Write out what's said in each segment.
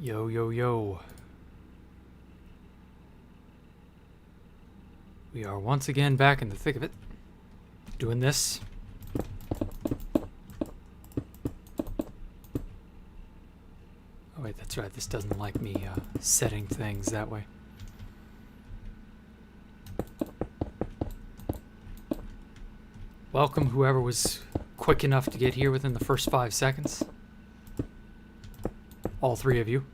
Yo, yo, yo. We are once again back in the thick of it, doing this. Oh wait, that's right, this doesn't like me setting things that way. Welcome whoever was quick enough to get here within the first 5 seconds. All three of you.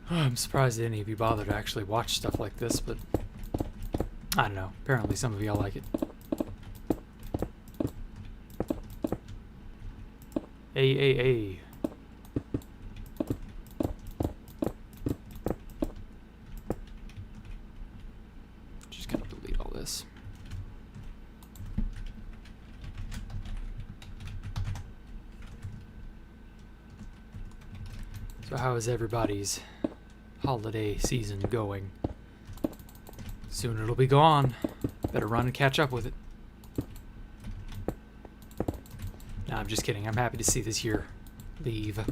I'm surprised any of you bother to actually watch stuff like this, but I don't know. Apparently some of y'all like it. Hey. Just gonna delete all this. So how is everybody's holiday season going? Soon it'll be gone. Better run and catch up with it. No, I'm just kidding. I'm happy to see this year leave.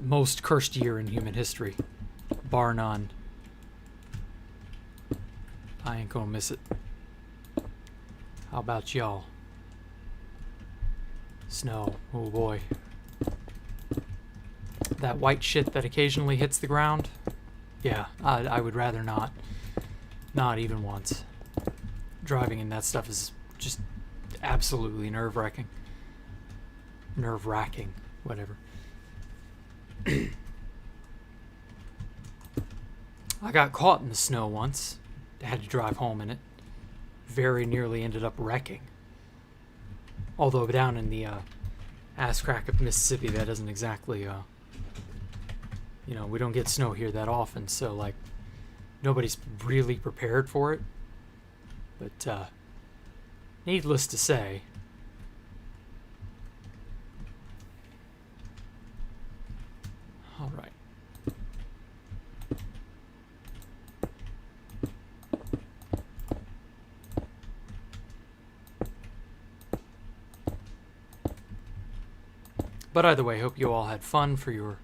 Most cursed year in human history. Bar none. I ain't gonna miss it. How about y'all? Snow. Oh boy. That white shit that occasionally hits the ground? Yeah, I would rather not. Not even once. Driving in that stuff is just absolutely nerve-wracking. Nerve-wracking, whatever. I got caught in the snow once. I had to drive home in it. Very nearly ended up wrecking. Although down in the ass crack of Mississippi, that doesn't exactly... you know, we don't get snow here that often, so, like, nobody's really prepared for it. But, needless to say, all right. But either way, hope you all had fun for your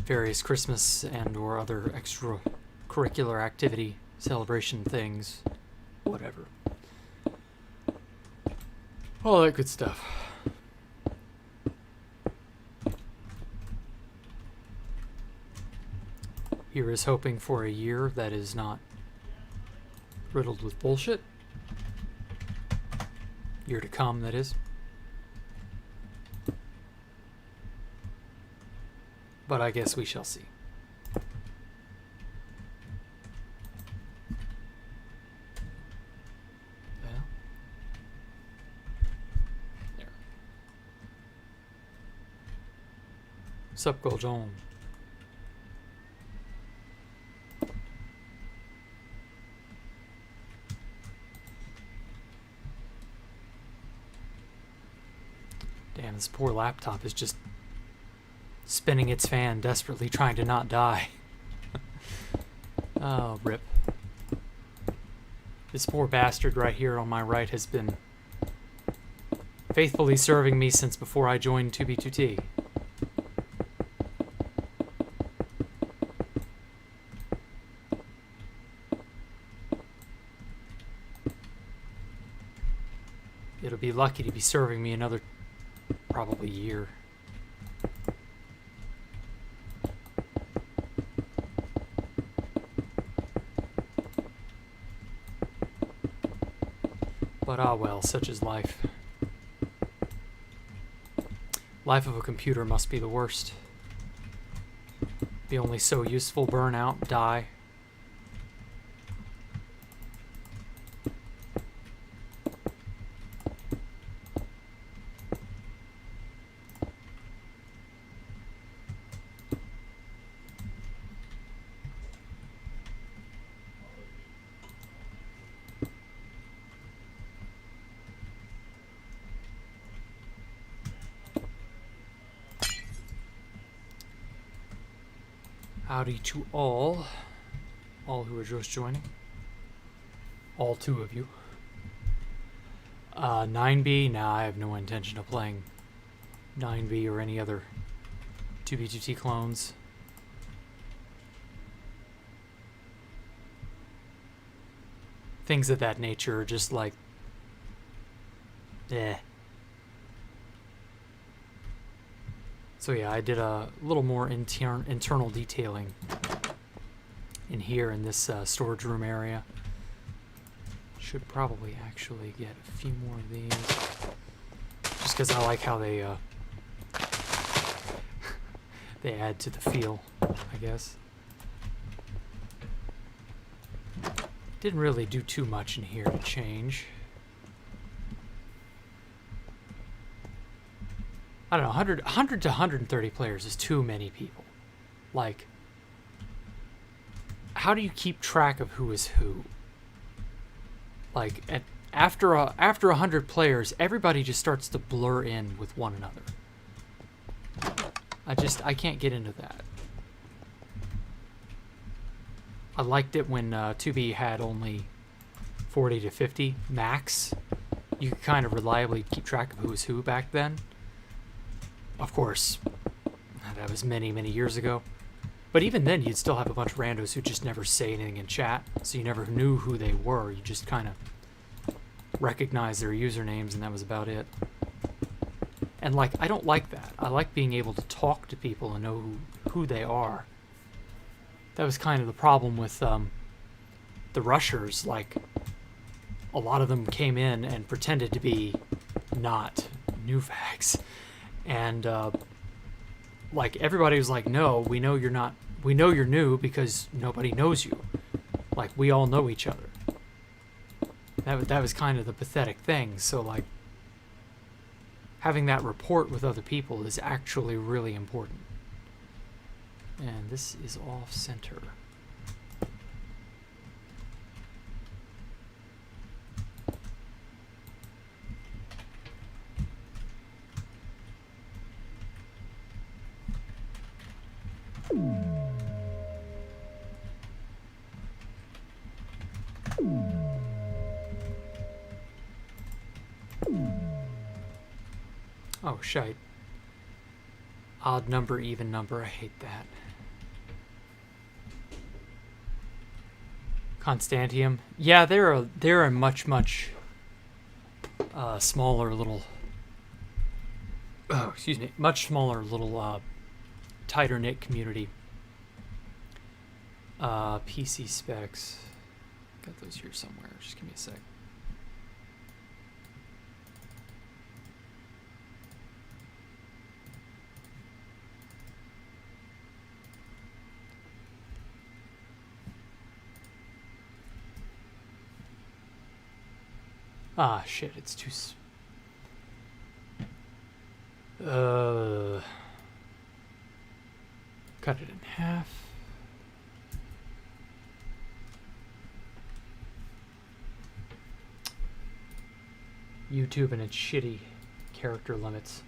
various Christmas and or other extracurricular activity, celebration things, whatever. All that good stuff. Here is hoping for a year that is not riddled with bullshit. Year to come, that is. But I guess we shall see. Well, there. Sup, Goldon? Damn, this poor laptop is just spinning its fan, desperately trying to not die. Oh, rip. This poor bastard right here on my right has been faithfully serving me since before I joined 2B2T. It'll be lucky to be serving me another probably year. But ah well, such is life. Life of a computer must be the worst. Be only so useful, burn out, die. Howdy to all who are just joining. All two of you. 9B? Nah, I have no intention of playing 9B or any other 2B2T clones. Things of that nature are just like, eh. So yeah, I did a little more internal detailing in here in this storage room area. Should probably actually get a few more of these, just because I like how they they add to the feel, I guess. Didn't really do too much in here to change. I don't know, 100 to 130 players is too many people. Like, how do you keep track of who is who? Like, after 100 players, everybody just starts to blur in with one another. I can't get into that. I liked it when 2B had only 40 to 50 max. You could kind of reliably keep track of who was who back then. Of course, that was many, many years ago. But even then, you'd still have a bunch of randos who just never say anything in chat, so you never knew who they were. You just kind of recognized their usernames, and that was about it. And, like, I don't like that. I like being able to talk to people and know who they are. That was kind of the problem with the rushers. Like, a lot of them came in and pretended to be not new fags. And, like, everybody was like, no, we know you're not, we know you're new because nobody knows you. Like, we all know each other. That was kind of the pathetic thing. So, like, having that rapport with other people is actually really important. And this is off center. Oh, shite. Odd number, even number, I hate that. Constantium. Yeah, they're a much smaller little much smaller little tighter knit community. PC specs. Got those here somewhere. Just give me a sec. Ah, shit, it's too... cut it in half. YouTube and its shitty character limits.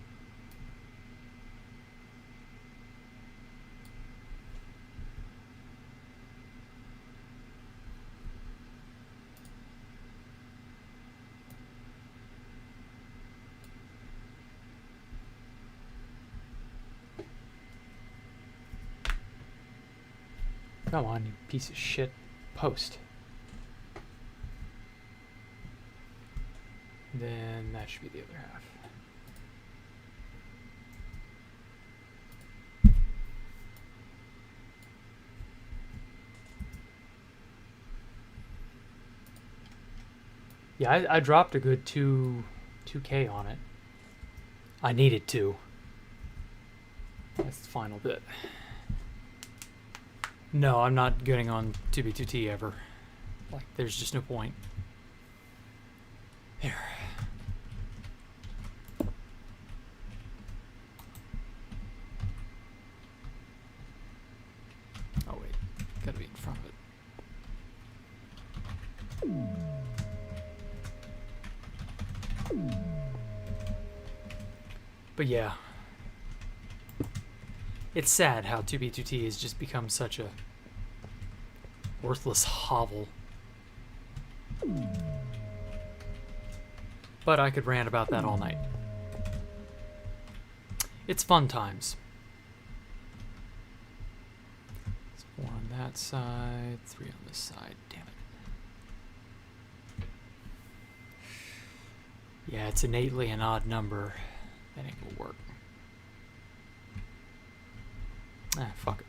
Come on, you piece of shit. Post. Then that should be the other half. Yeah, I dropped a good 2K on it. I needed to. That's the final bit. No, I'm not getting on 2B2T ever. Like, there's just no point. Here. Oh, wait. Gotta be in front of it. But yeah. It's sad how 2B2T has just become such a worthless hovel. But I could rant about that all night. It's fun times. It's 4 on that side, 3 on this side. Damn it. Yeah, it's innately an odd number. That ain't gonna work. Ah, fuck it.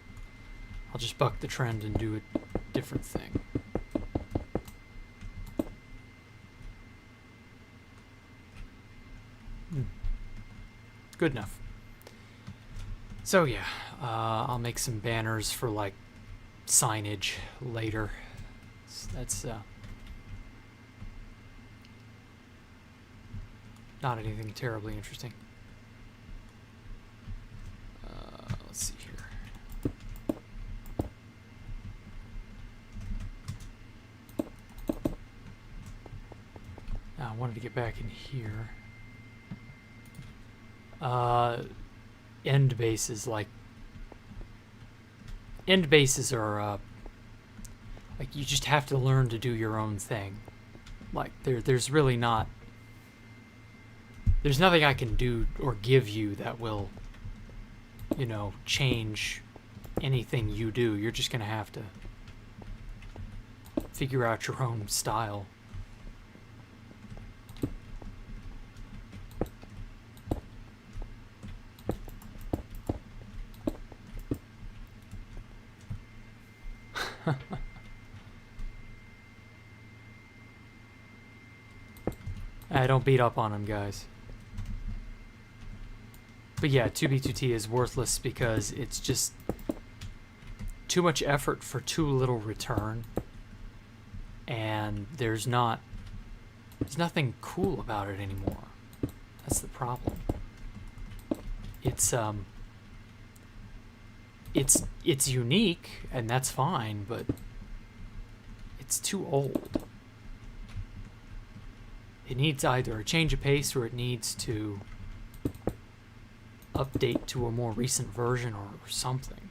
I'll just buck the trend and do a different thing. Good enough. So yeah, I'll make some banners for like signage later. That's not anything terribly interesting. Let's see here. Now I wanted to get back in here. End bases are like you just have to learn to do your own thing. Like there's really not. There's nothing I can do or give you that will, you know, change anything you do. You're just gonna have to figure out your own style. Don't beat up on him, guys. But yeah, 2B2T is worthless because it's just too much effort for too little return. And there's nothing cool about it anymore. That's the problem. It's unique, and that's fine, but it's too old. It needs either a change of pace or it needs to update to a more recent version or something.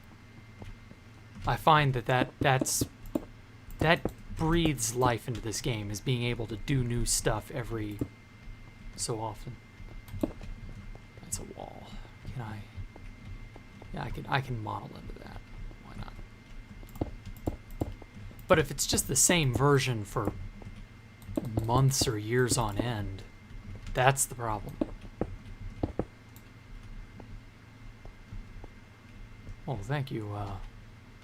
I find that breathes life into this game, is being able to do new stuff every so often. That's a wall. Can I? Yeah, I can model into that. Why not? But if it's just the same version for months or years on end, that's the problem. Oh, thank you,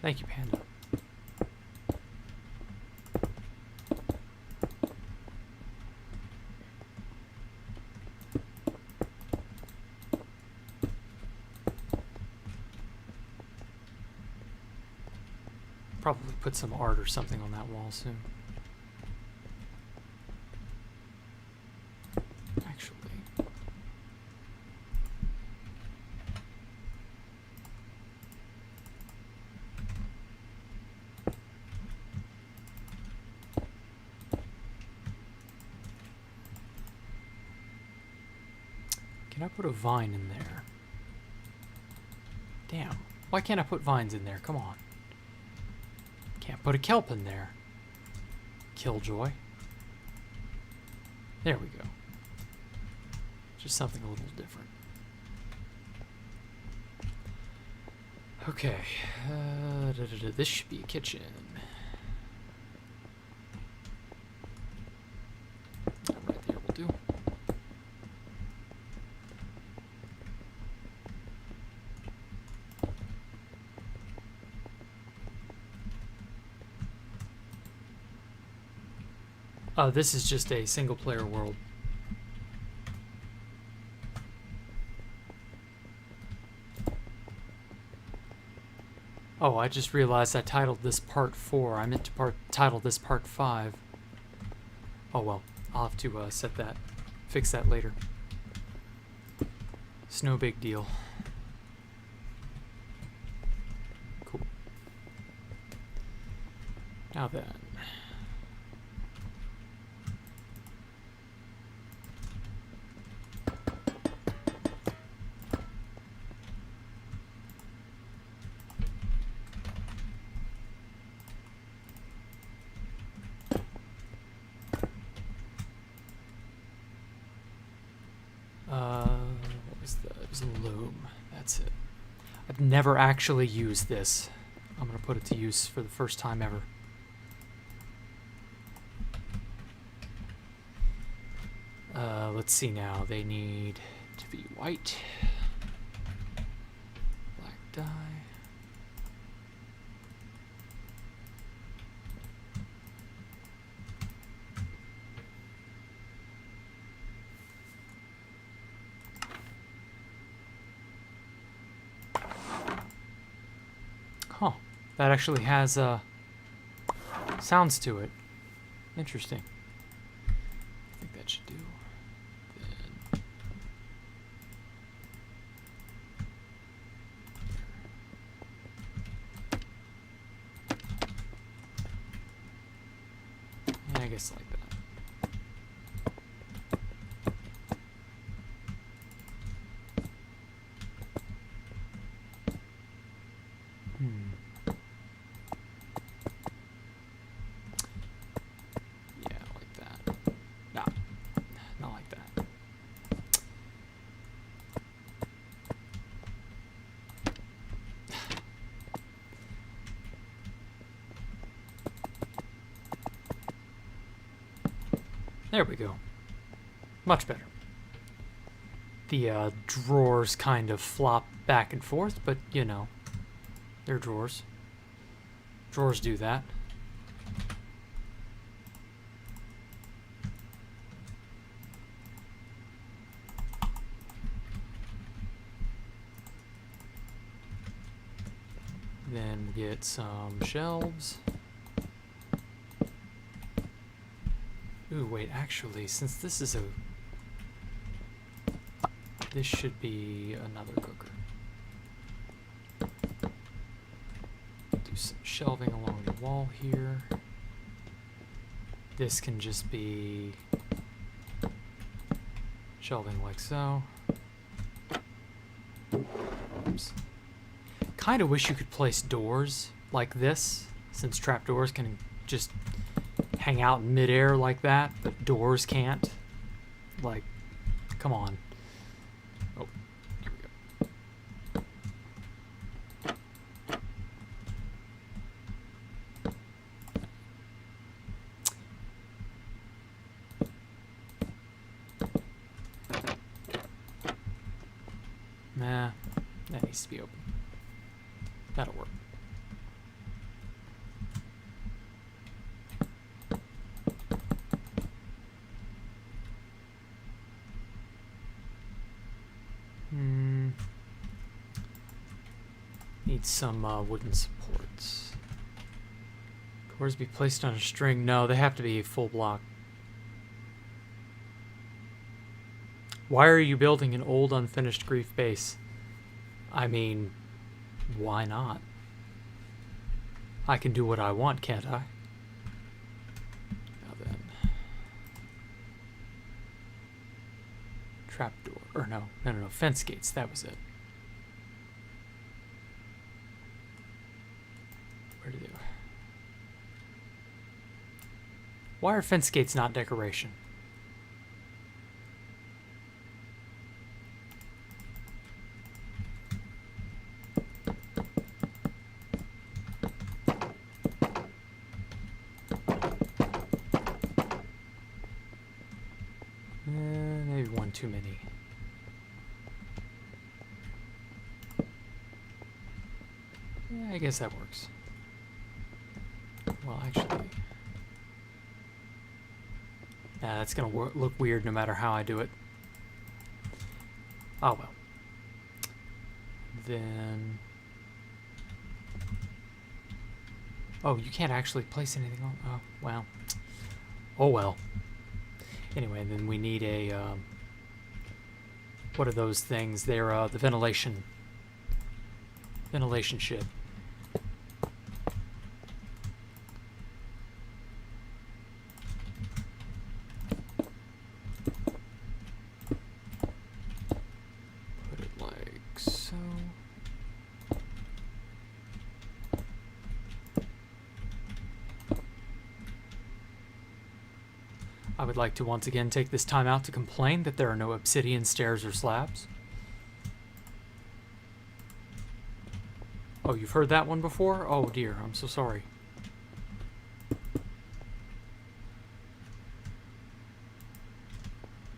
Panda. Probably put some art or something on that wall soon. Actually. Can I put a vine in there? Damn. Why can't I put vines in there? Come on. Can't put a kelp in there. Killjoy. There we go. Just something a little different. Okay. This should be a kitchen. Right there will do. This is just a single player world. Oh, I just realized I titled this part 4. I meant to title this part 5. Oh well, I'll have to fix that later. It's no big deal. Cool. Now then. it was a loom. That's it. I've never actually used this. I'm gonna put it to use for the first time ever. Let's see now. They need to be white. Black dye. Huh. That actually has sounds to it. Interesting. I think that should do. Then yeah, I guess like that. There we go. Much better. The drawers kind of flop back and forth, but you know, they're drawers. Drawers do that. Then get some shelves. Ooh, wait, actually, since this is this should be another cooker. Do some shelving along the wall here. This can just be shelving like so. Oops. Kind of wish you could place doors like this, since trapdoors can just hang out in midair like that, but doors can't. Like, come on. Oh, here we go. Nah, that needs to be open. That'll work. Need some wooden supports. Cores be placed on a string. No, they have to be full block. Why are you building an old unfinished grief base? I mean, why not? I can do what I want, can't I? Now then. Trapdoor. Or no, fence gates. That was it. Where do they go? Why are fence gates not decoration? Maybe one too many. Yeah, I guess that works. Well, actually, yeah, that's gonna look weird no matter how I do it. Oh well. Then, oh, you can't actually place anything on. Oh well. Oh well. Anyway, then we need a what are those things? They're the ventilation shit. Put it like so. I would like to once again take this time out to complain that there are no obsidian stairs or slabs. Oh, you've heard that one before? Oh dear, I'm so sorry.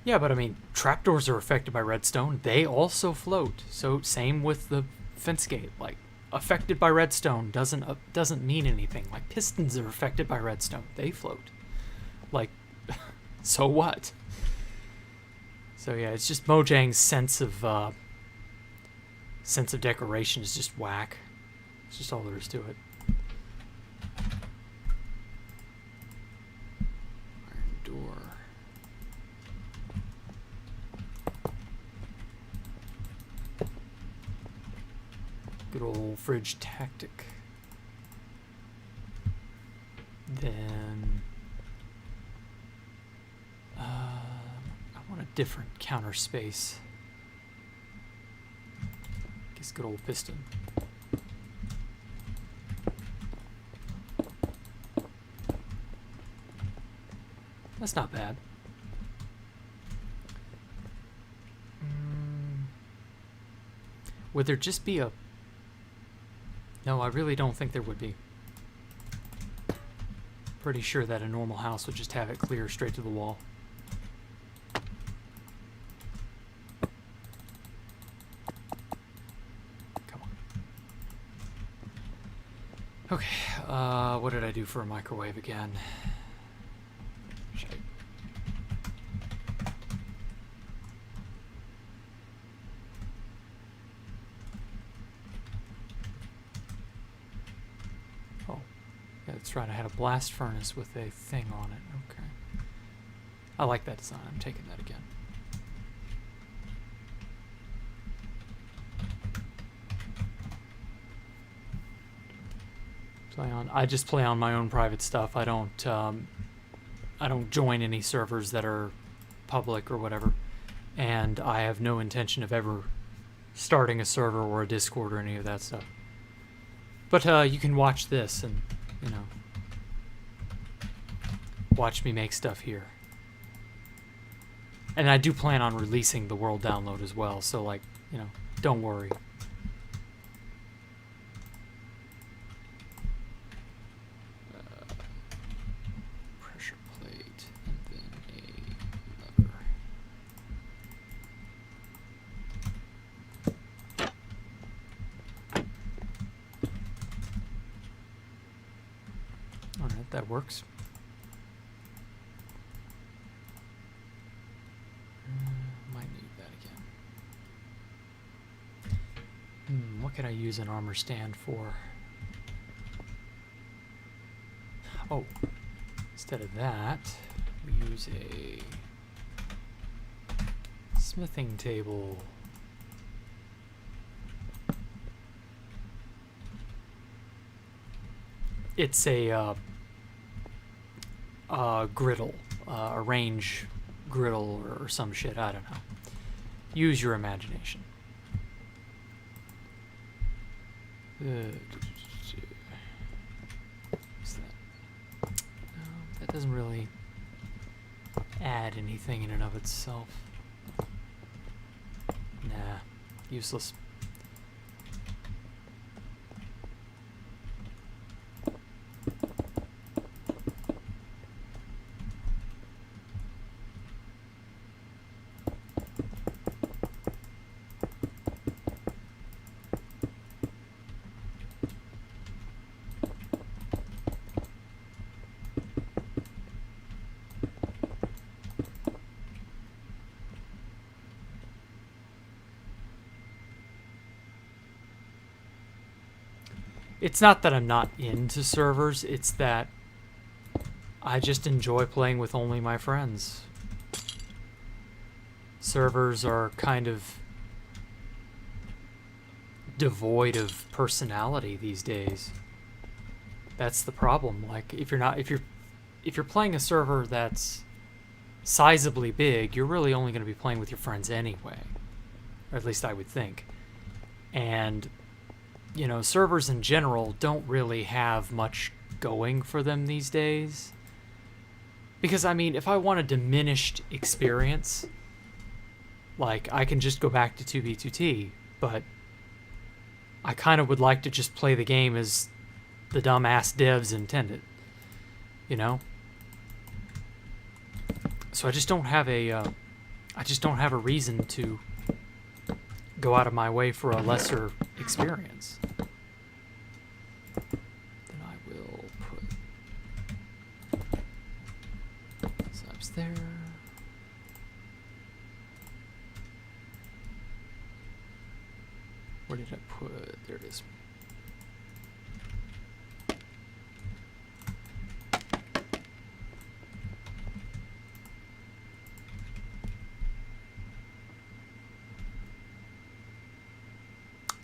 Yeah, but I mean, trapdoors are affected by redstone. They also float. So same with the fence gate. Like, affected by redstone doesn't mean anything. Like, pistons are affected by redstone. They float. Like, so what? So yeah, it's just Mojang's sense of decoration is just whack. It's just all there is to it. Iron door. Good old fridge tactic. Then I want a different counter space. Guess good old piston. That's not bad. Would there just be a... No, I really don't think there would be. Pretty sure that a normal house would just have it clear straight to the wall. Come on. Okay, what did I do for a microwave again? That's right, I had a blast furnace with a thing on it. Okay. I like that design. I'm taking that again. I just play on my own private stuff. I don't join any servers that are public or whatever. And I have no intention of ever starting a server or a Discord or any of that stuff. But you can watch this and, you know, watch me make stuff here. And I do plan on releasing the world download as well, so, like, you know, don't worry. Pressure plate, and then a lever. Alright, that works. What can I use an armor stand for? Oh, instead of that, we use a smithing table. It's a griddle, a range griddle or some shit, I don't know. Use your imagination. What's that? No, that doesn't really add anything in and of itself. Nah, useless. It's not that I'm not into servers, it's that I just enjoy playing with only my friends. Servers are kind of devoid of personality these days. That's the problem. Like, if you're playing a server that's sizably big, you're really only going to be playing with your friends anyway. Or at least I would think. And you know, servers in general don't really have much going for them these days. Because, I mean, if I want a diminished experience, like, I can just go back to 2B2T, but I kind of would like to just play the game as the dumbass devs intended, you know? So I just don't have a reason to go out of my way for a lesser experience. Then I will put slabs there. Where did I put? There it is.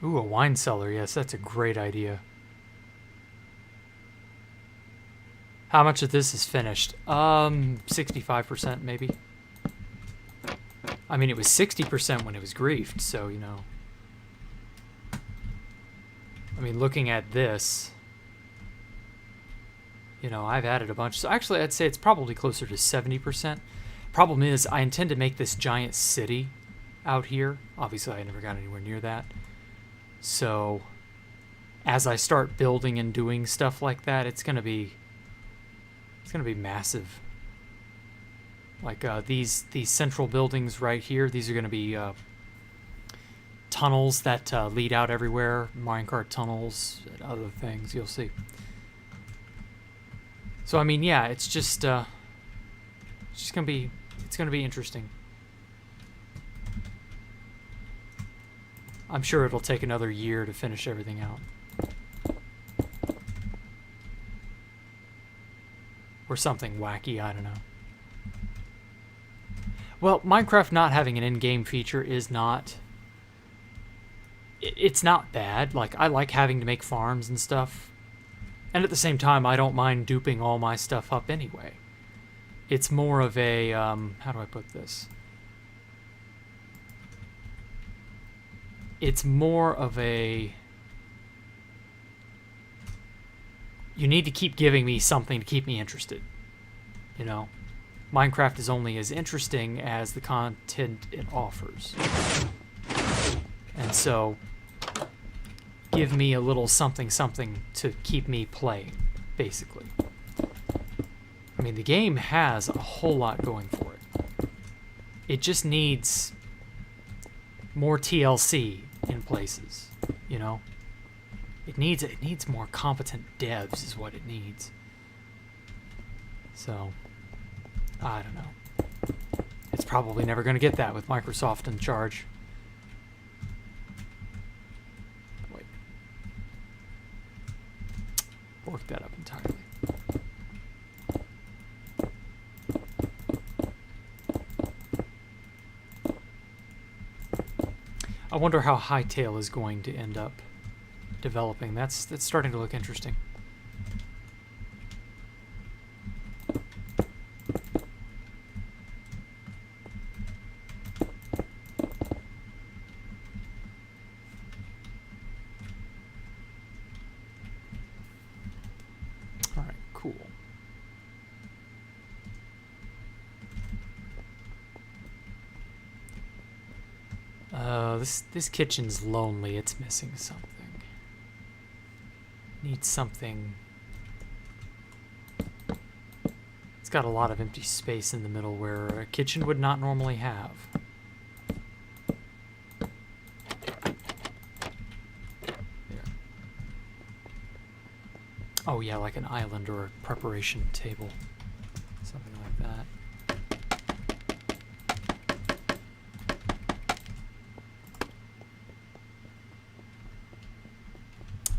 Ooh, a wine cellar. Yes, that's a great idea. How much of this is finished? 65% maybe. I mean, it was 60% when it was griefed, so, you know. I mean, looking at this, you know, I've added a bunch. So actually, I'd say it's probably closer to 70%. Problem is, I intend to make this giant city out here. Obviously, I never got anywhere near that. So, as I start building and doing stuff like that, it's gonna be massive. Like these central buildings right here, these are gonna be tunnels that lead out everywhere, minecart tunnels and other things. You'll see. So I mean, yeah, it's just gonna be interesting. I'm sure it'll take another year to finish everything out. Or something wacky, I don't know. Well, Minecraft not having an in-game feature is not... It's not bad. Like, I like having to make farms and stuff. And at the same time, I don't mind duping all my stuff up anyway. It's more of a... how do I put this? It's more of a... You need to keep giving me something to keep me interested. You know? Minecraft is only as interesting as the content it offers. And so, give me a little something to keep me playing, basically. I mean, the game has a whole lot going for it. It just needs more TLC in places, you know? It needs more competent devs is what it needs. So, I don't know. It's probably never going to get that with Microsoft in charge. Wait. Work that up entirely. I wonder how Hytale is going to end up developing. That's starting to look interesting. All right, cool. This kitchen's lonely. It's missing something. Needs something. It's got a lot of empty space in the middle where a kitchen would not normally have. There. Oh yeah, like an island or a preparation table. Something like that.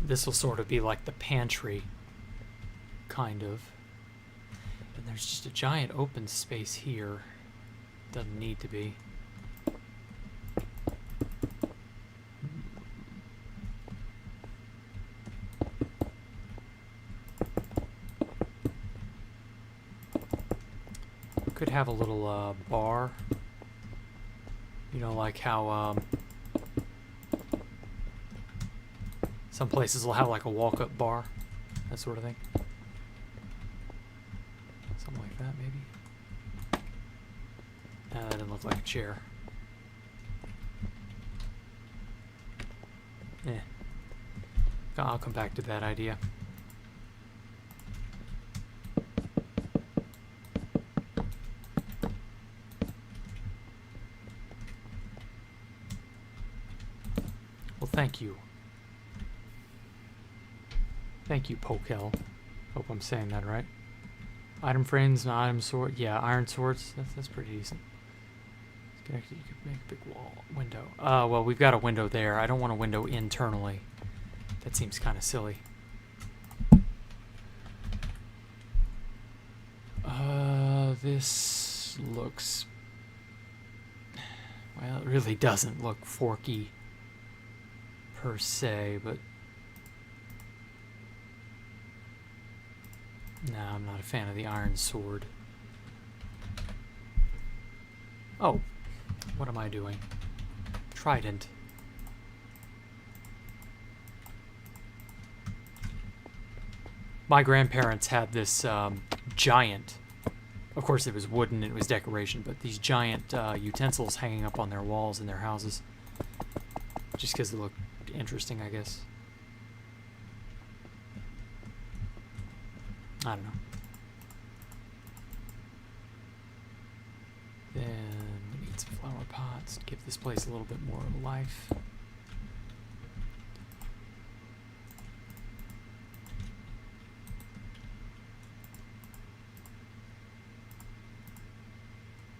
This will sort of be like the pantry, kind of. And there's just a giant open space here. Doesn't need to be. Could have a little bar. You know, like how some places will have like a walk-up bar, that sort of thing. Something like that, maybe. That didn't look like a chair. Eh. I'll come back to that idea. Well, thank you. Thank you, Pokel. Hope I'm saying that right. Item frames and item sword. Yeah, iron swords. That's pretty decent. You could make a big wall window. Well, we've got a window there. I don't want a window internally. That seems kind of silly. This looks... Well, it really doesn't look forky per se, but... No, I'm not a fan of the iron sword. Oh, what am I doing? Trident. My grandparents had this giant, of course it was wooden, it was decoration, but these giant utensils hanging up on their walls in their houses. Just because they look interesting, I guess. I don't know. Then we need some flower pots to give this place a little bit more life.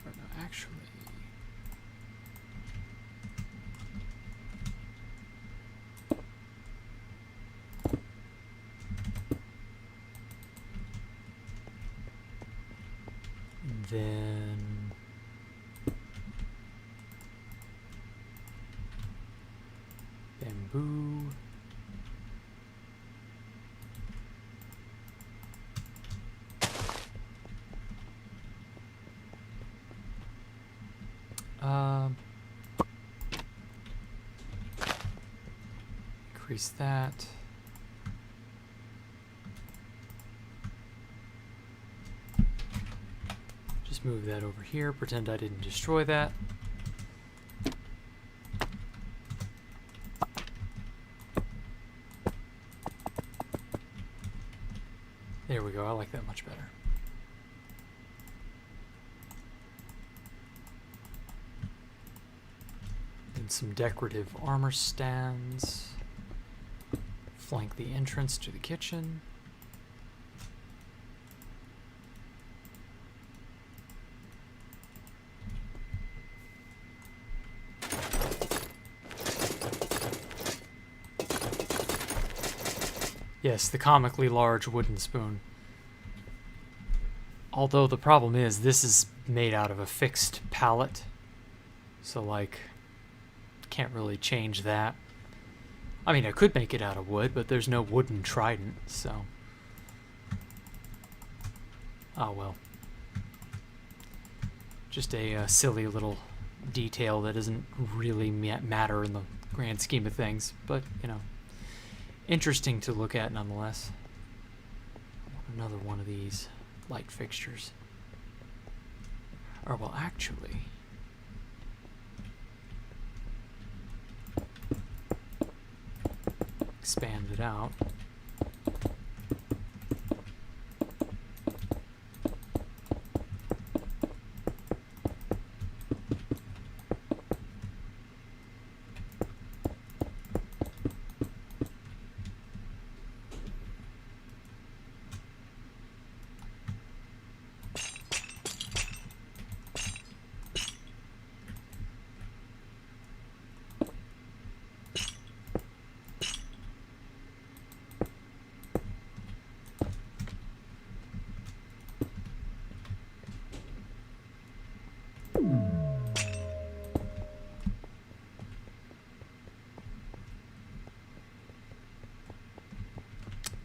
Or no, actually... Then bamboo. Increase that. Just move that over here, pretend I didn't destroy that. There we go, I like that much better. And some decorative armor stands. Flank the entrance to the kitchen. Yes, the comically large wooden spoon. Although the problem is, this is made out of a fixed pallet. So, like, can't really change that. I mean, I could make it out of wood, but there's no wooden trident, so... Oh, well. Just a silly little detail that doesn't really matter in the grand scheme of things, but, you know, interesting to look at nonetheless. I want another one of these light fixtures. Or, well, actually... expand it out.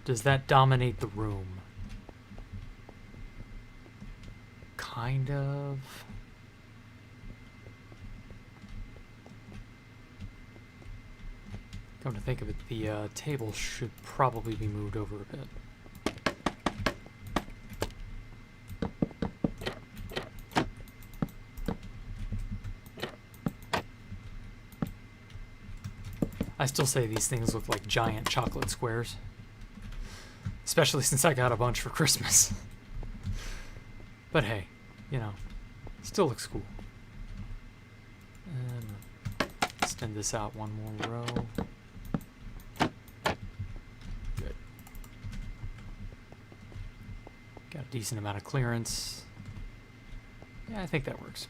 Does that dominate the room? Kind of. Come to think of it, the table should probably be moved over a bit. I still say these things look like giant chocolate squares. Especially since I got a bunch for Christmas. But hey, you know, still looks cool. And extend this out one more row. Good. Got a decent amount of clearance. Yeah, I think that works.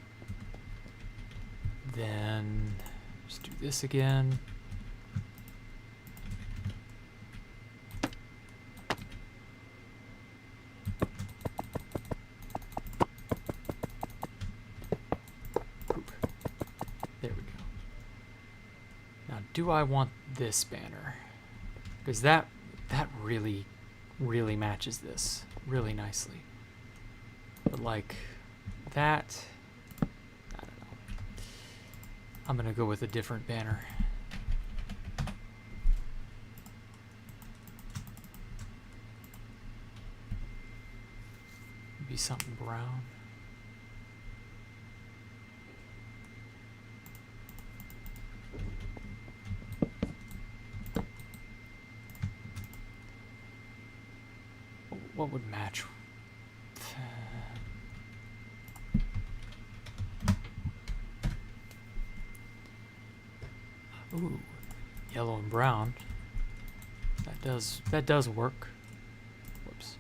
Then just do this again. There we go. Now, do I want this banner? Because that really matches this really nicely. But like that, I don't know. I'm gonna go with a different banner. Maybe something brown. What would match? Ooh, yellow and brown. That does work. Whoops.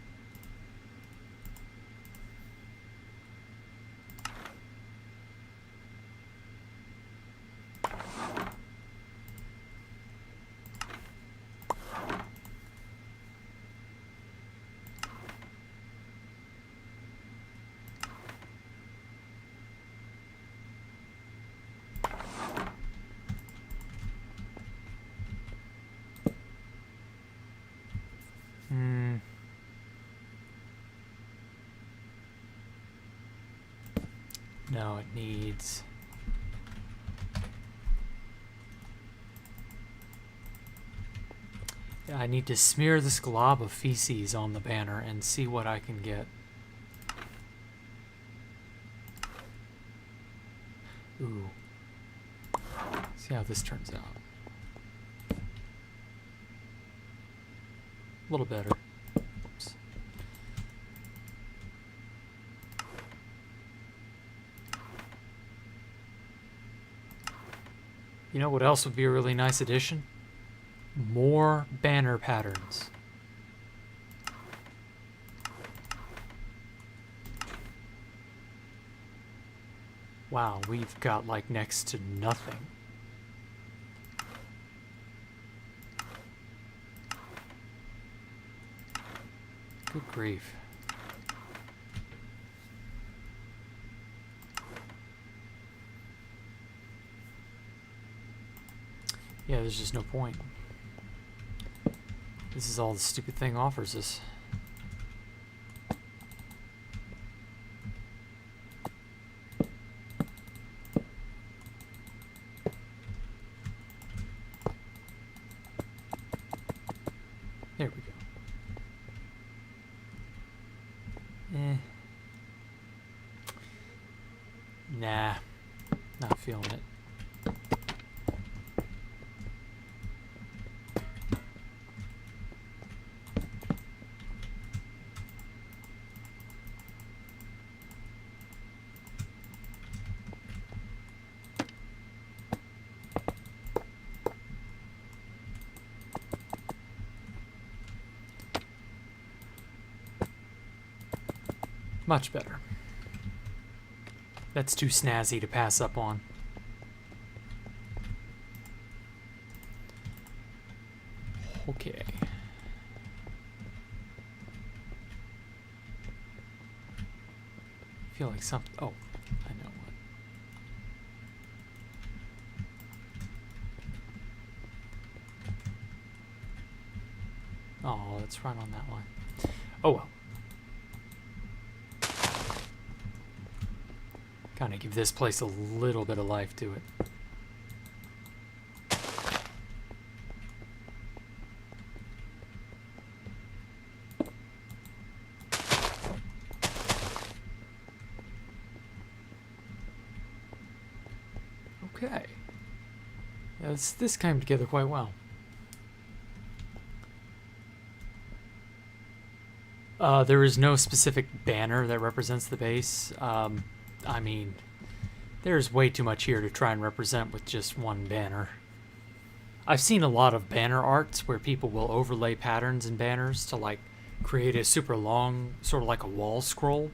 No, it needs... Yeah, I need to smear this glob of feces on the banner and see what I can get. Ooh. See how this turns out. A little better. Oops. You know what else would be a really nice addition? More banner patterns. Wow, we've got like next to nothing. Good grief. Yeah, there's just no point. This is all the stupid thing offers us. There we go. Nah, not feeling it. Much better. That's too snazzy to pass up on. Okay. I feel like something... Oh, I know what. Oh, let's run on that line. Oh well. Kind of give this place a little bit of life to it. Okay. Yeah, this came together quite well. There is no specific banner that represents the base. I mean, there's way too much here to try and represent with just one banner. I've seen a lot of banner arts where people will overlay patterns in banners to like create a super long, sort of like a wall scroll,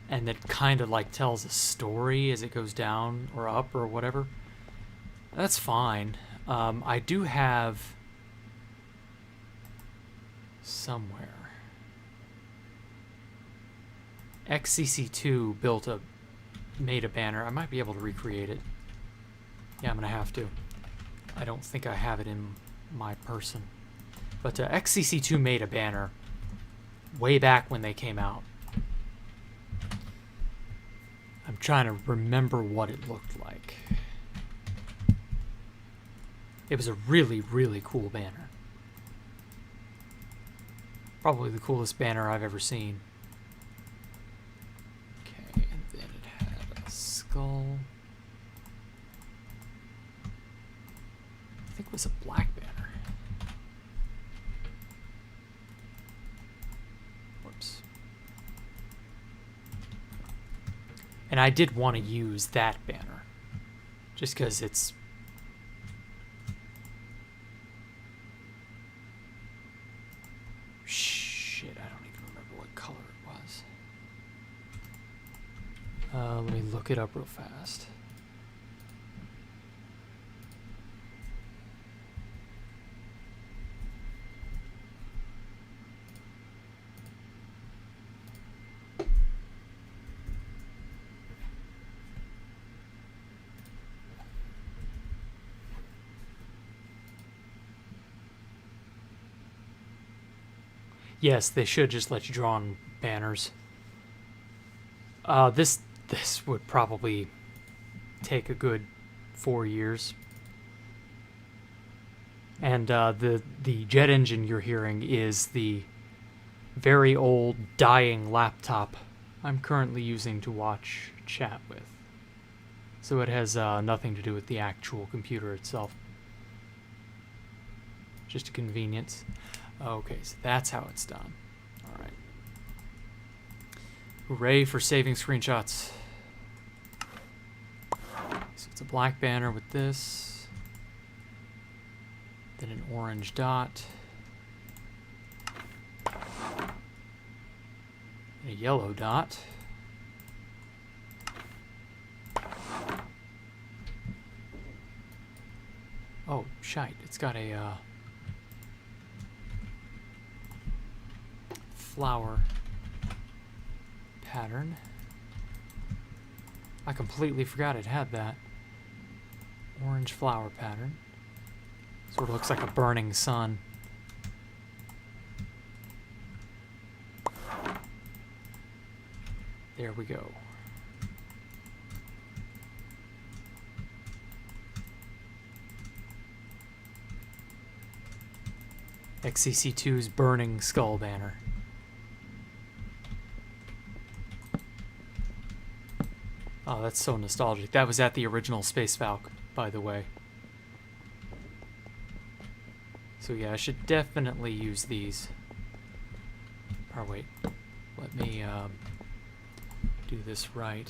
and that kind of like tells a story as it goes down or up or whatever. That's fine. I do have somewhere XCC2 made a banner. I might be able to recreate it. Yeah, I'm gonna have to. I don't think I have it in my person. But XCC2 made a banner way back when they came out. I'm trying to remember what it looked like. It was a really, really cool banner. Probably the coolest banner I've ever seen. Okay, and then it had a skull. I think it was a black banner. Whoops. And I did want to use that banner, just because it's... Shit, I don't even remember what color it was. Let me look it up real fast. Yes, they should just let you draw on banners. This would probably take a good 4 years. And the jet engine you're hearing is the very old dying laptop I'm currently using to watch chat with. So it has nothing to do with the actual computer itself. Just a convenience. Okay, so that's how it's done. All right. Hooray for saving screenshots. So it's a black banner with this. Then an orange dot. And a yellow dot. Oh, shite. It's got a... flower pattern. I completely forgot it had that. Orange flower pattern. Sort of looks like a burning sun. There we go. XCC2's burning skull banner. Oh, that's so nostalgic. That was at the original Space Falcon, by the way. So yeah, I should definitely use these. Or wait, let me do this right.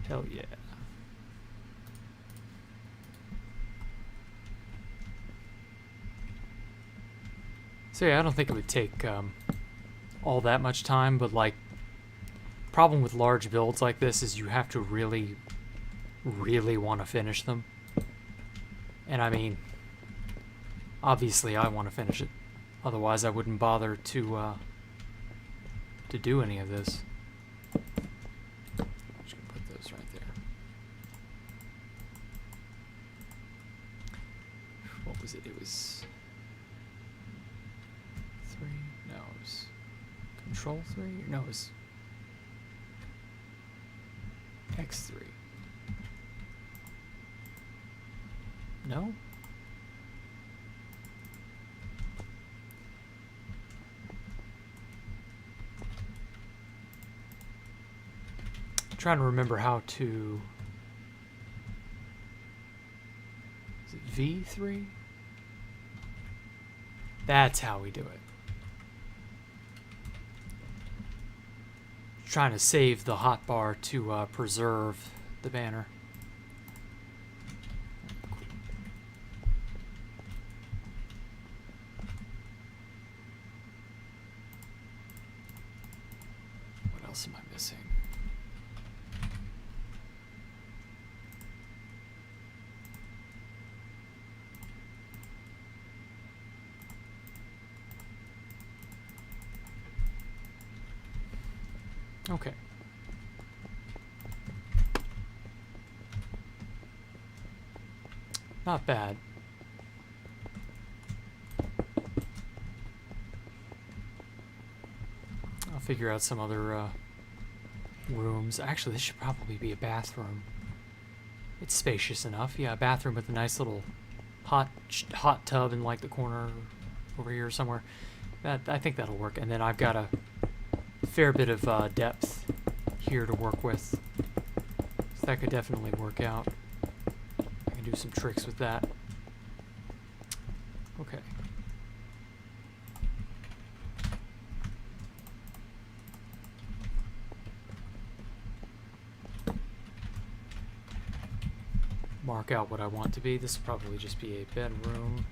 Hell yeah. So yeah, I don't think it would take all that much time, but like, problem with large builds like this is you have to really, really want to finish them. And I mean, obviously I want to finish it. Otherwise I wouldn't bother to do any of this. It was 3. No, it was Control 3. No, it was X3. No? I'm trying to remember how to... Is it V3? That's how we do it. Trying to save the hotbar to preserve the banner. What else am I missing? Okay. Not bad. I'll figure out some other rooms. Actually, this should probably be a bathroom. It's spacious enough. Yeah, a bathroom with a nice little hot tub in like the corner over here somewhere. I think that'll work. And then I've got a fair bit of depth here to work with, so that could definitely work out. I can do some tricks with that. Okay. Mark out what I want to be. This will probably just be a bedroom.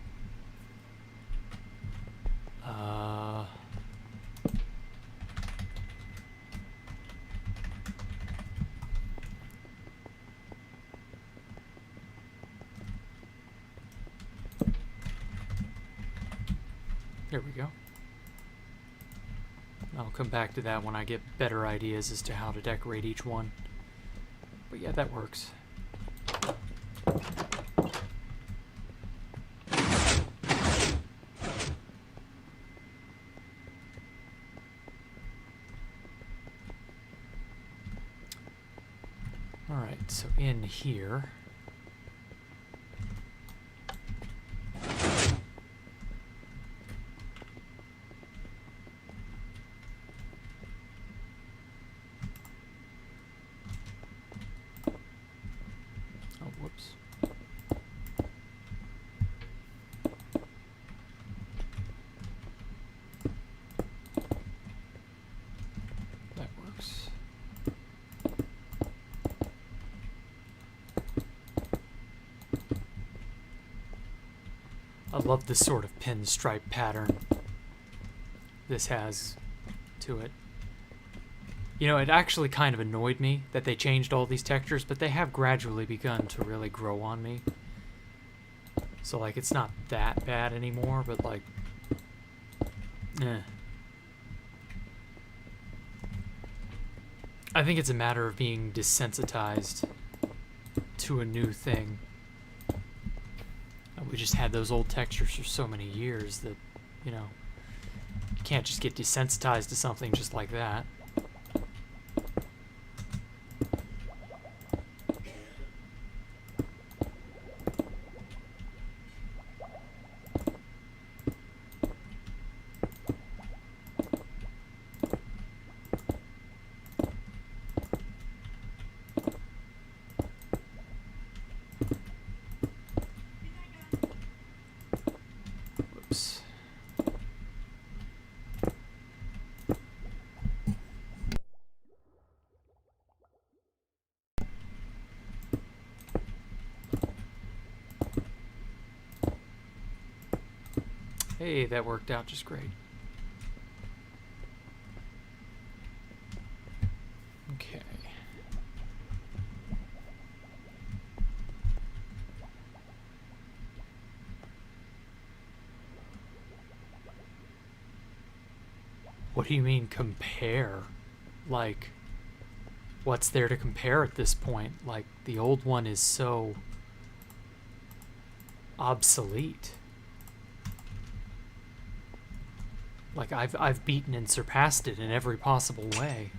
There we go. I'll come back to that when I get better ideas as to how to decorate each one. But yeah, that works. Alright, so in here... Whoops. That works. I love this sort of pinstripe pattern this has to it. You know, it actually kind of annoyed me that they changed all these textures, but they have gradually begun to really grow on me. So, like, it's not that bad anymore, but, like, I think it's a matter of being desensitized to a new thing. We just had those old textures for so many years that, you know, you can't just get desensitized to something just like that. Hey, that worked out just great. Okay. What do you mean compare? Like, what's there to compare at this point? Like, the old one is so obsolete. Like, I've beaten and surpassed it in every possible way.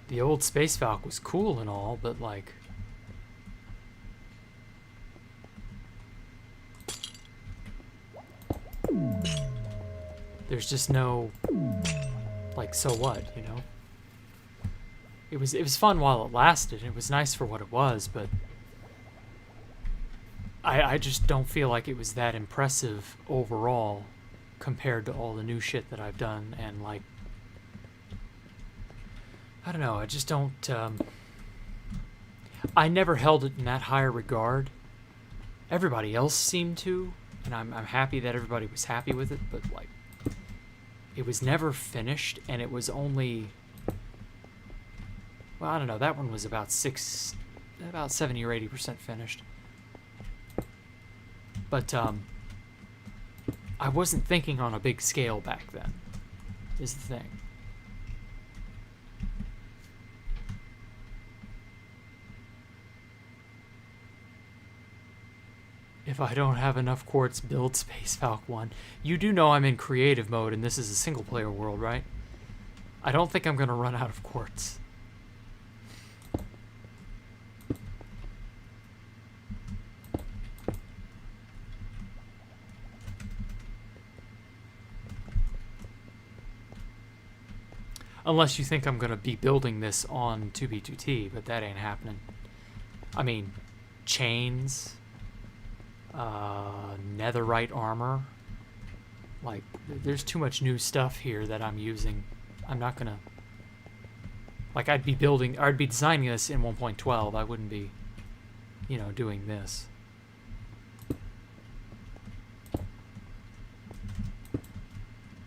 The The old Space Valk was cool and all, but like... there's just no... like, so what, you know? It was fun while it lasted. It was nice for what it was, but... I just don't feel like it was that impressive overall compared to all the new shit that I've done, and like... I don't know, I just don't... I never held it in that high a regard. Everybody else seemed to, and I'm happy that everybody was happy with it, but like... it was never finished, and it was only... well, I don't know, that one was about 70 or 80% finished. But, I wasn't thinking on a big scale back then, is the thing. If I don't have enough quartz, build Space Valk 1. You do know I'm in creative mode and this is a single player world, right? I don't think I'm going to run out of quartz. Unless you think I'm going to be building this on 2B2T, but that ain't happening. I mean, chains, netherite armor. Like, there's too much new stuff here that I'm using. I'm not going to... like, I'd be designing this in 1.12. I wouldn't be, you know, doing this.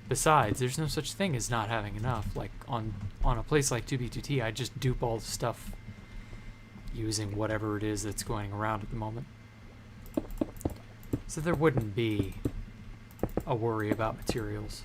Besides, there's no such thing as not having enough. Like, on a place like 2B2T, I just dupe all the stuff using whatever it is that's going around at the moment. So there wouldn't be a worry about materials.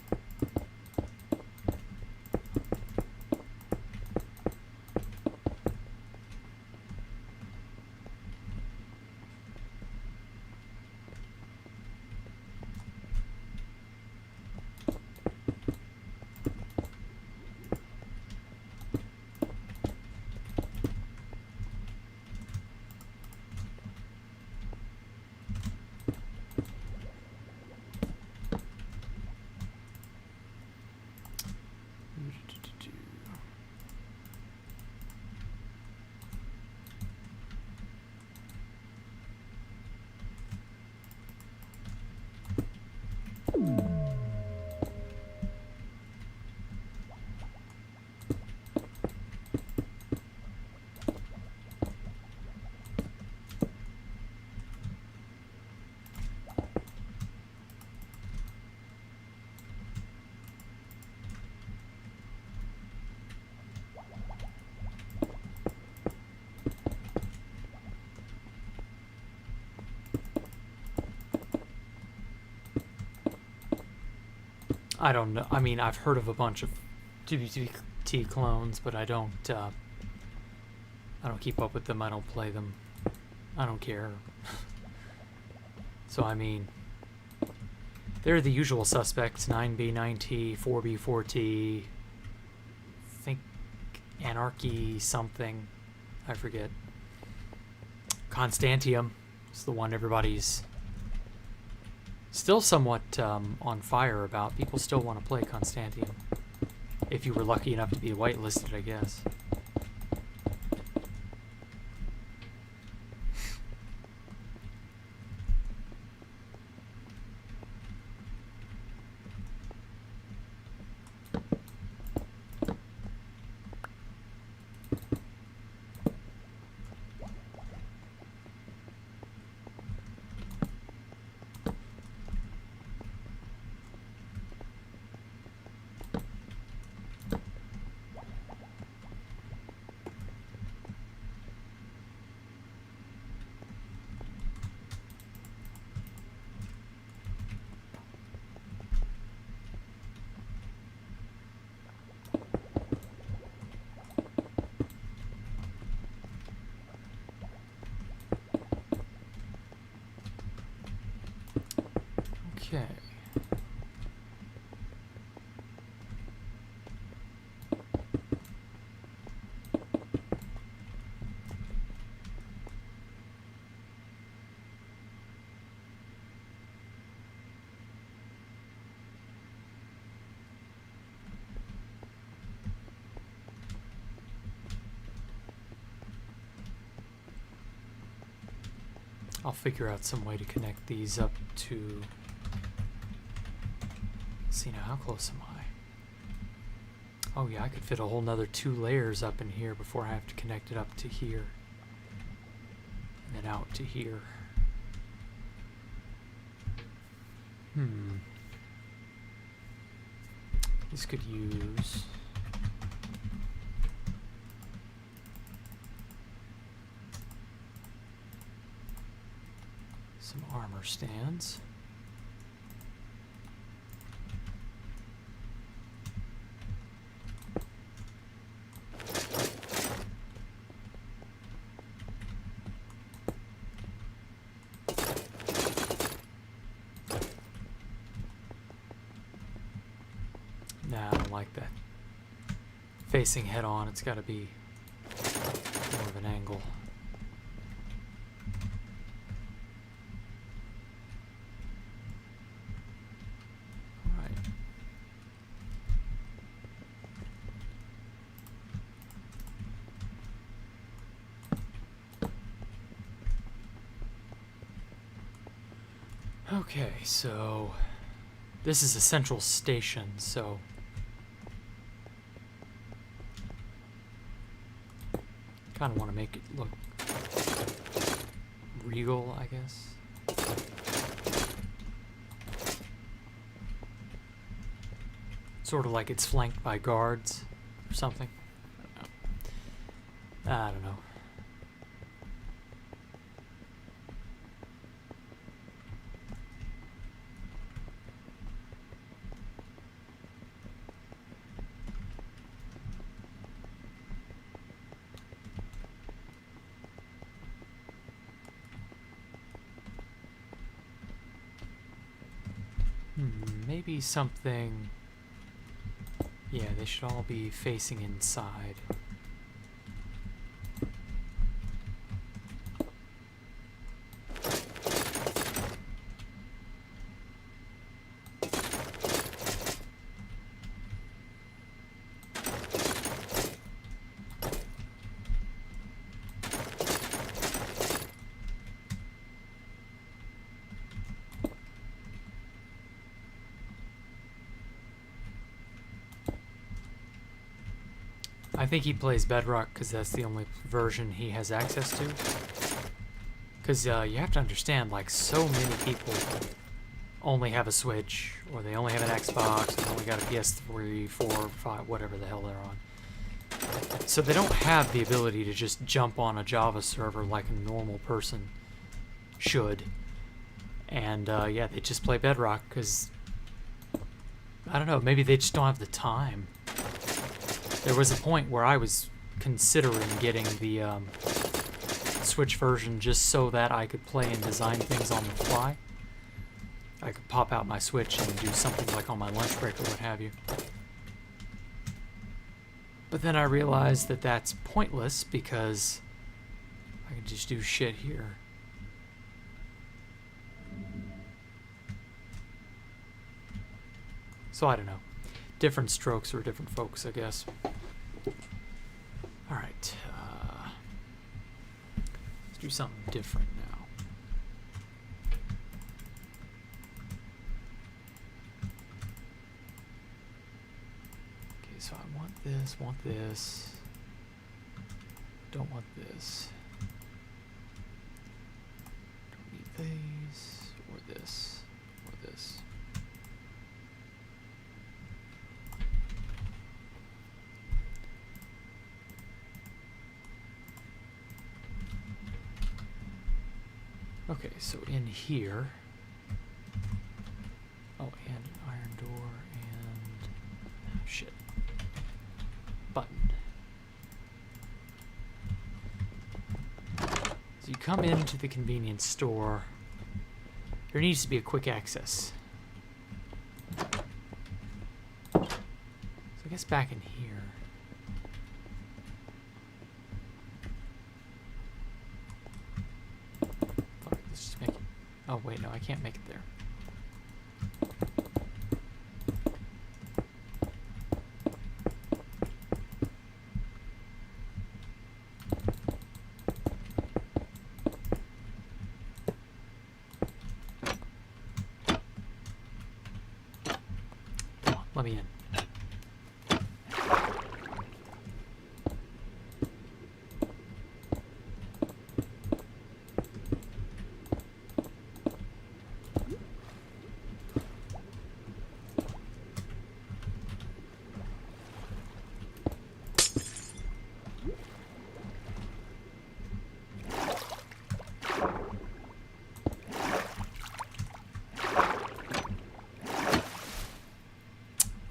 I don't know. I mean, I've heard of a bunch of 2B2T clones, but I don't keep up with them. I don't play them. I don't care. So, I mean, they're the usual suspects. 9B, 9T, 4B, 4T. I think Anarchy something. I forget. Constantium is the one everybody's still somewhat on fire about. People still want to play Constantium. If you were lucky enough to be whitelisted, I guess. Okay. I'll figure out some way to connect these up to... Let's see now, how close am I? Oh yeah, I could fit a whole nother 2 layers up in here before I have to connect it up to here. And then out to here. This could use... some armor stands. Nah, I don't like that. Facing head on, it's got to be more of an angle. Okay, so this is a central station, so kind of want to make it look regal, I guess. Sort of like it's flanked by guards or something. I don't know. Maybe something... Yeah, they should all be facing inside. I think he plays Bedrock because that's the only version he has access to. Because you have to understand, like, so many people only have a Switch, or they only have an Xbox, and only got a PS3, 4, 5, whatever the hell they're on. So they don't have the ability to just jump on a Java server like a normal person should. And yeah, they just play Bedrock because, I don't know, maybe they just don't have the time. There was a point where I was considering getting the Switch version just so that I could play and design things on the fly. I could pop out my Switch and do something like on my lunch break or what have you. But then I realized that that's pointless because I can just do shit here. So I don't know. Different strokes for different folks, I guess. Alright. Let's do something different now. Okay, so I want this. Don't want this. Don't need these, or this, or this. Okay, so in here, oh, and an iron door, and, oh, shit, button. So you come into the convenience store, there needs to be a quick access. So I guess back in here. Oh wait, no, I can't make it there. Let me in.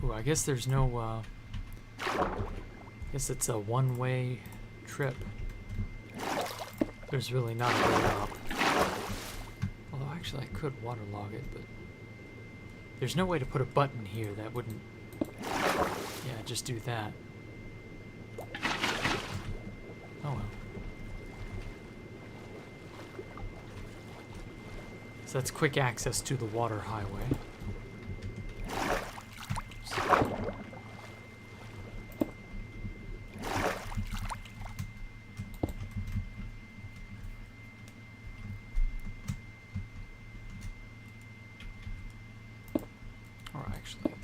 Ooh, I guess there's no, I guess it's a one-way trip. There's really not a way up. Although, actually, I could waterlog it, but there's no way to put a button here that wouldn't... Yeah, just do that. Oh well. So that's quick access to the water highway. Or actually...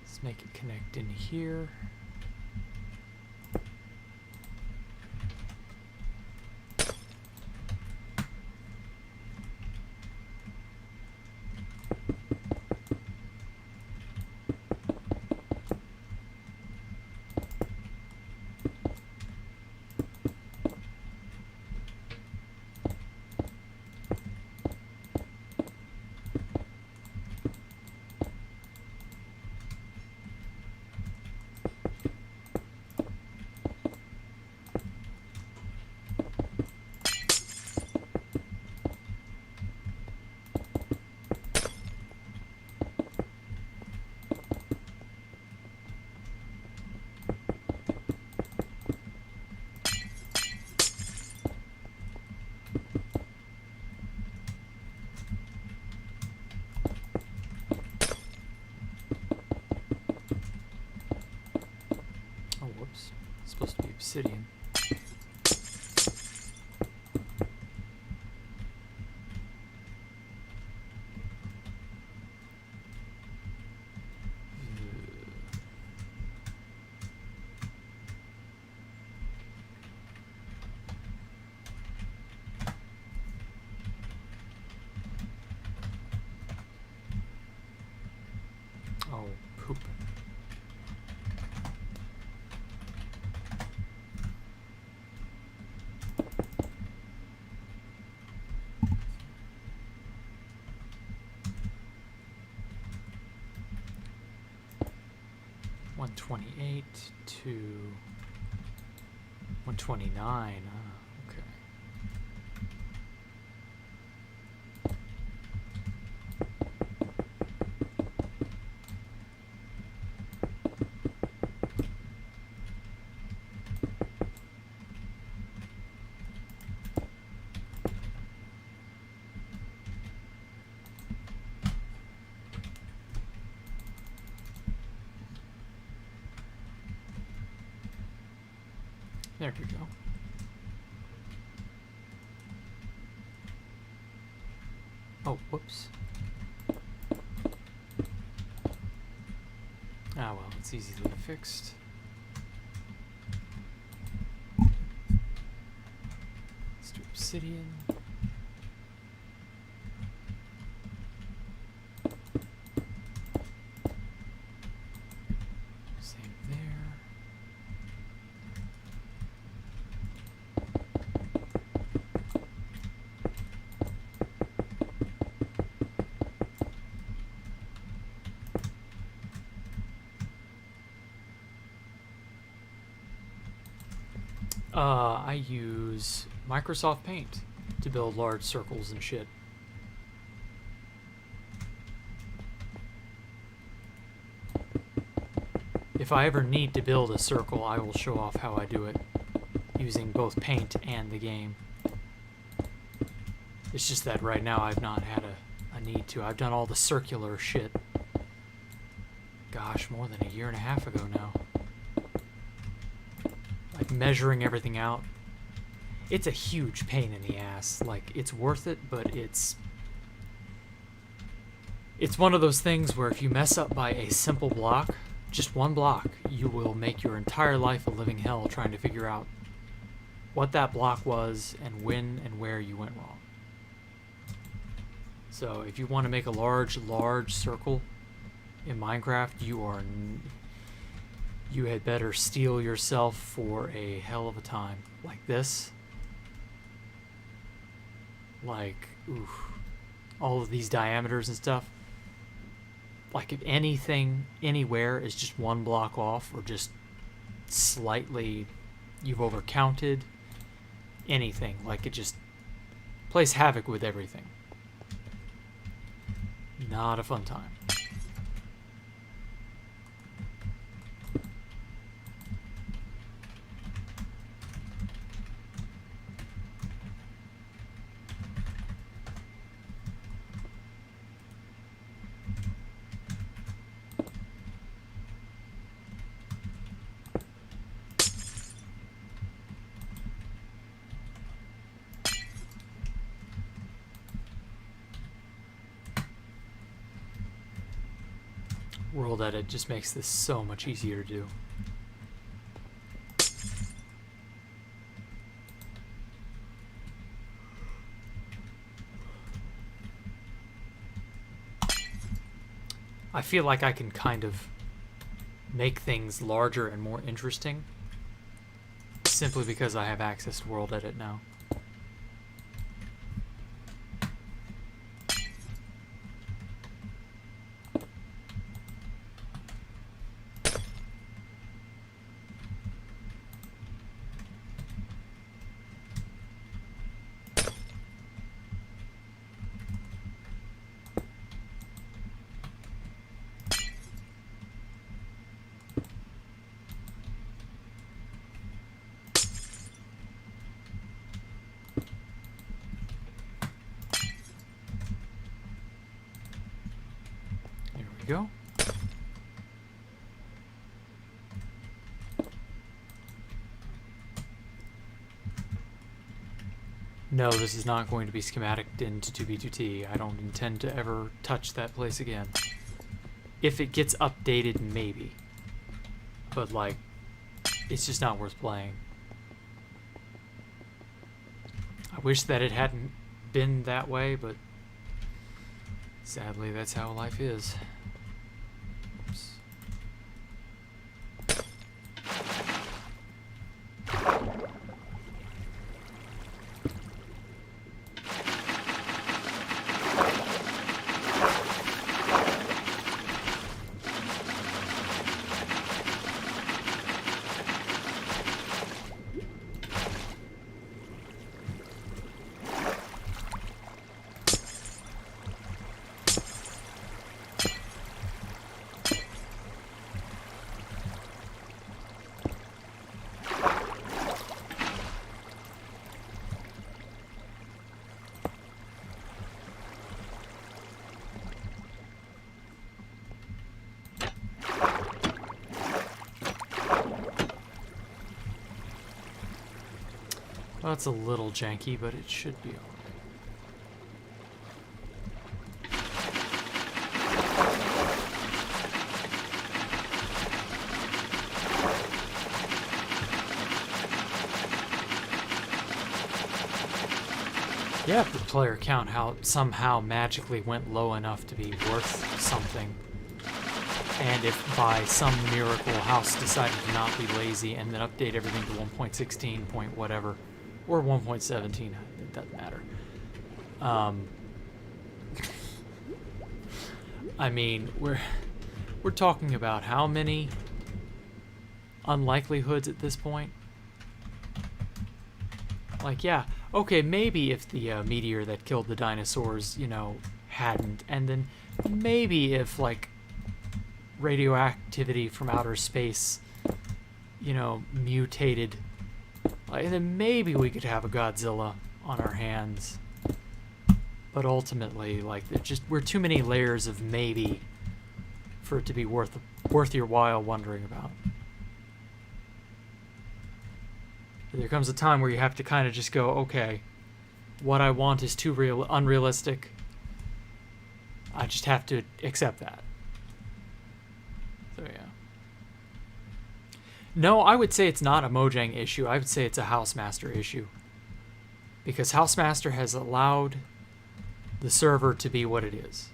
let's make it connect in here. Whoops. It's supposed to be obsidian. Oh, poop. $128 to $129. Okay. There we go. Oh, whoops. Ah, well, it's easily fixed. Let's do obsidian. Same there. I use Microsoft Paint to build large circles and shit. If I ever need to build a circle, I will show off how I do it using both Paint and the game. It's just that right now I've not had a need to. I've done all the circular shit. Gosh, more than a year and a half ago now. Like measuring everything out. it's a huge pain in the ass. Like, it's worth it, but it's one of those things where if you mess up by a simple block, just one block, you will make your entire life a living hell trying to figure out what that block was and when and where you went wrong. So if you want to make a large circle in Minecraft, you had better steel yourself for a hell of a time. Like this. Like, oof. All of these diameters and stuff. Like, if anything, anywhere is just one block off or just slightly you've overcounted, anything. Like, it just plays havoc with everything. Not a fun time. World edit just makes this so much easier to do. I feel like I can kind of make things larger and more interesting simply because I have access to World Edit now. Go. No, this is not going to be schematiced into 2B2T. I don't intend to ever touch that place again. If it gets updated, maybe. But, like, it's just not worth playing. I wish that it hadn't been that way, but sadly, that's how life is. Well, it's a little janky, but it should be alright. Yeah, if the player count somehow magically went low enough to be worth something, and if by some miracle House decided to not be lazy and then update everything to 1.16 point whatever, or 1.17, it doesn't matter. I mean, we're talking about how many unlikelihoods at this point? Like, yeah, okay, maybe if the meteor that killed the dinosaurs, you know, hadn't, and then maybe if, like, radioactivity from outer space, you know, mutated, like, then maybe we could have a Godzilla on our hands. But ultimately, like, we're too many layers of maybe for it to be worth your while wondering about. There comes a time where you have to kind of just go, okay, what I want is too unrealistic. I just have to accept that. So yeah. No, I would say it's not a Mojang issue. I would say it's a Housemaster issue. Because Housemaster has allowed the server to be what it is.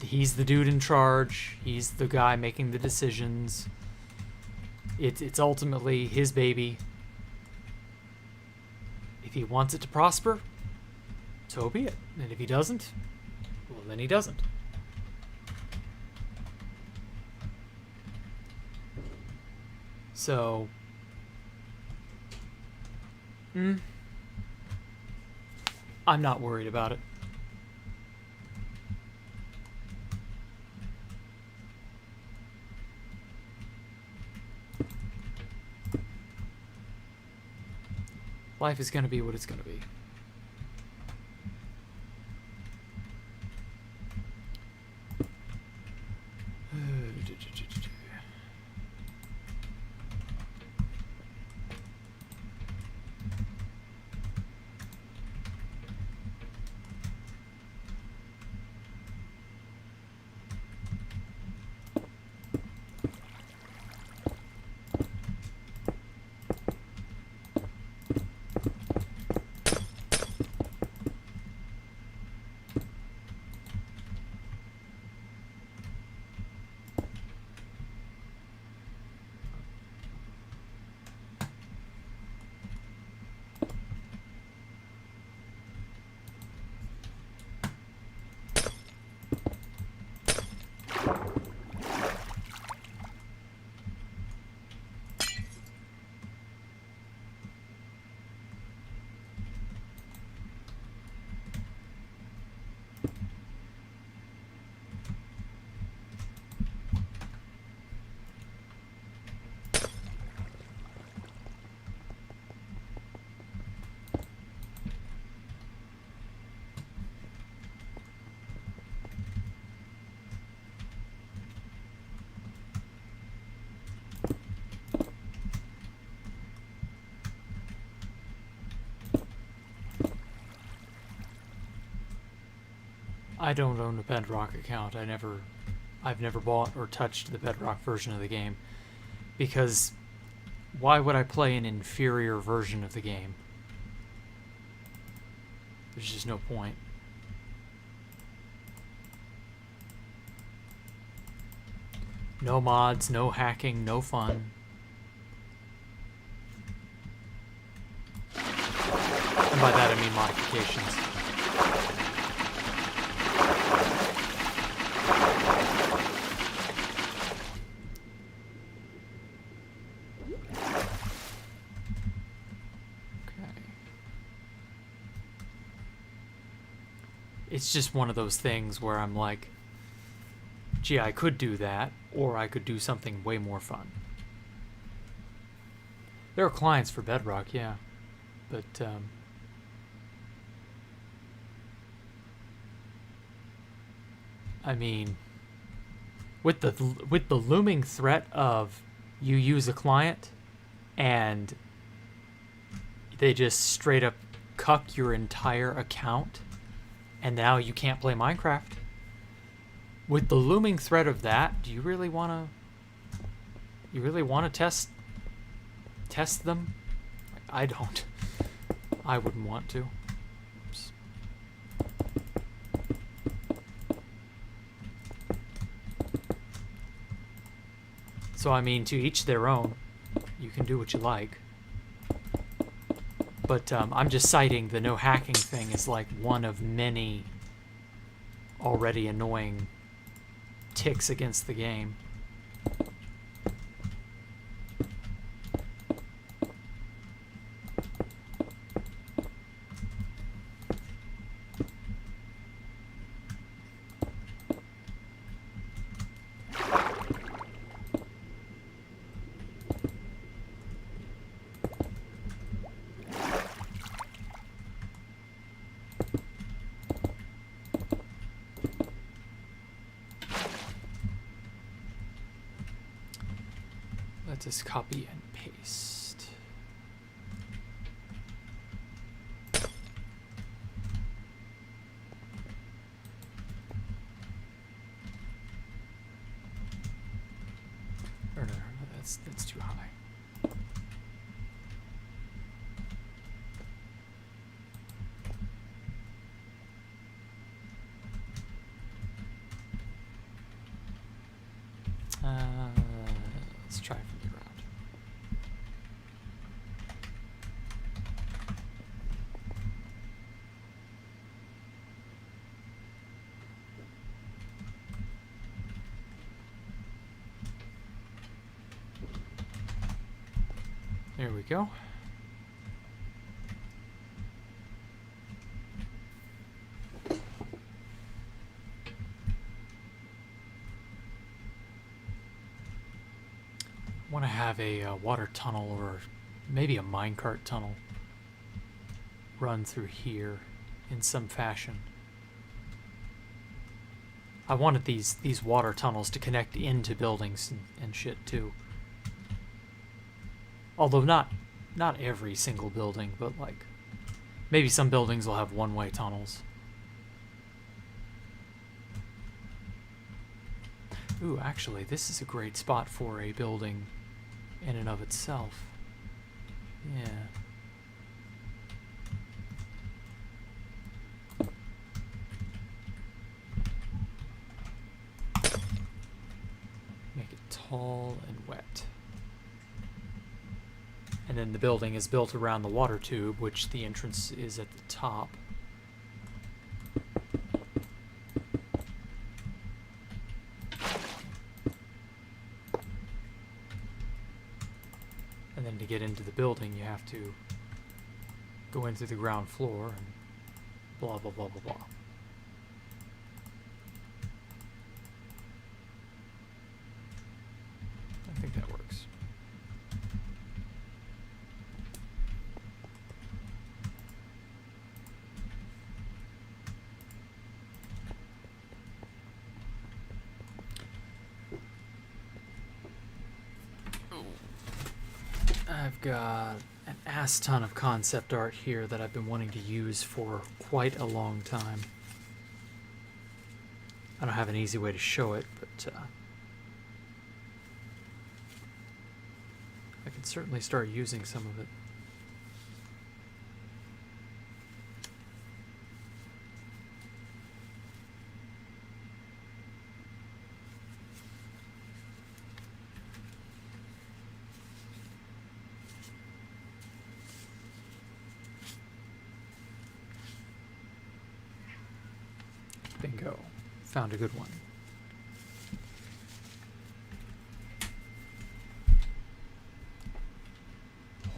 He's the dude in charge. He's the guy making the decisions. It's ultimately his baby. If he wants it to prosper, so be it. And if he doesn't, well, then he doesn't. So, I'm not worried about it. Life is going to be what it's going to be. I don't own a Bedrock account. I've never bought or touched the Bedrock version of the game, because why would I play an inferior version of the game? There's just no point. No mods, no hacking, no fun. And by that I mean modifications. It's just one of those things where I'm like, gee, I could do that, or I could do something way more fun. There are clients for Bedrock, yeah, but I mean, with the looming threat of you use a client and they just straight up cuck your entire account, and now you can't play Minecraft. With the looming threat of that, do you really want to test them? I don't. I wouldn't want to. Oops. So I mean, to each their own. You can do what you like. But I'm just citing the no hacking thing as like one of many already annoying ticks against the game. Let's just copy and paste. that's too high. Let's try from the ground. There we go. I want to have a water tunnel or maybe a minecart tunnel run through here in some fashion. I wanted these water tunnels to connect into buildings and shit too. Although not every single building, but like maybe some buildings will have one-way tunnels. Ooh, actually, this is a great spot for a building in and of itself. Yeah. Make it tall and wet. And then the building is built around the water tube, which the entrance is at the top. And then to get into the building, you have to go in through the ground floor and blah, blah, blah, blah, blah. I think that works. I've got an ass ton of concept art here that I've been wanting to use for quite a long time. I don't have an easy way to show it, but I can certainly start using some of it. Bingo. Found a good one.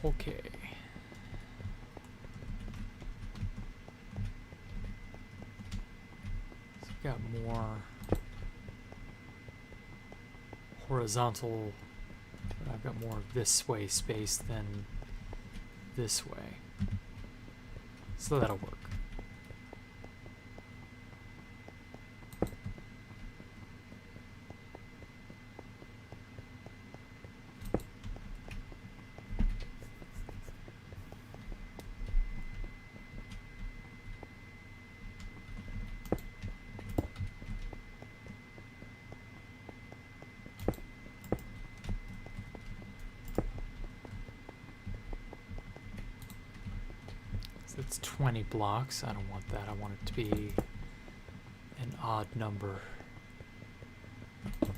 Okay. So we've got more horizontal. I've got more this way space than this way. So that'll work. It's 20 blocks. I don't want that. I want it to be an odd number. And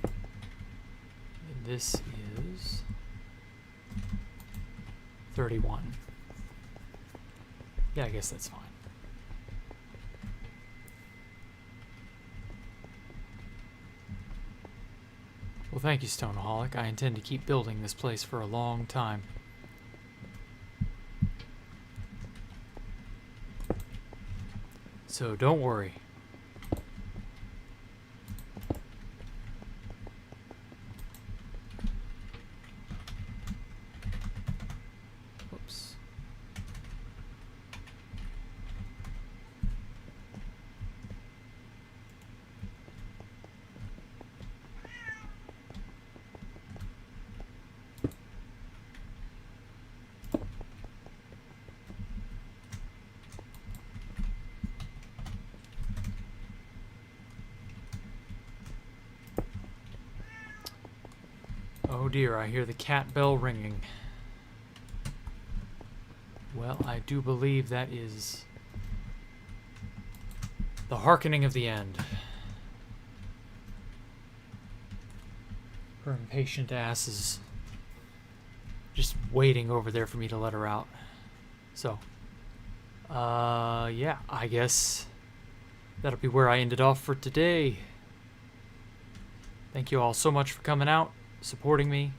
this is 31. Yeah, I guess that's fine. Well, thank you, Stoneaholic. I intend to keep building this place for a long time. So don't worry. Whoops. Oh dear, I hear the cat bell ringing. Well, I do believe that is the hearkening of the end. Her impatient ass is just waiting over there for me to let her out. So, yeah, I guess that'll be where I ended off for today. Thank you all so much for coming out, supporting me,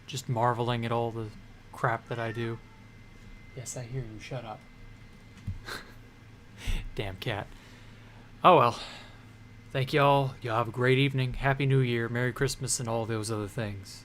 just marveling at all the crap that I do. Yes, I hear you. Shut up. Damn cat. Oh well. Thank you all. Y'all have a great evening. Happy New Year. Merry Christmas and all those other things.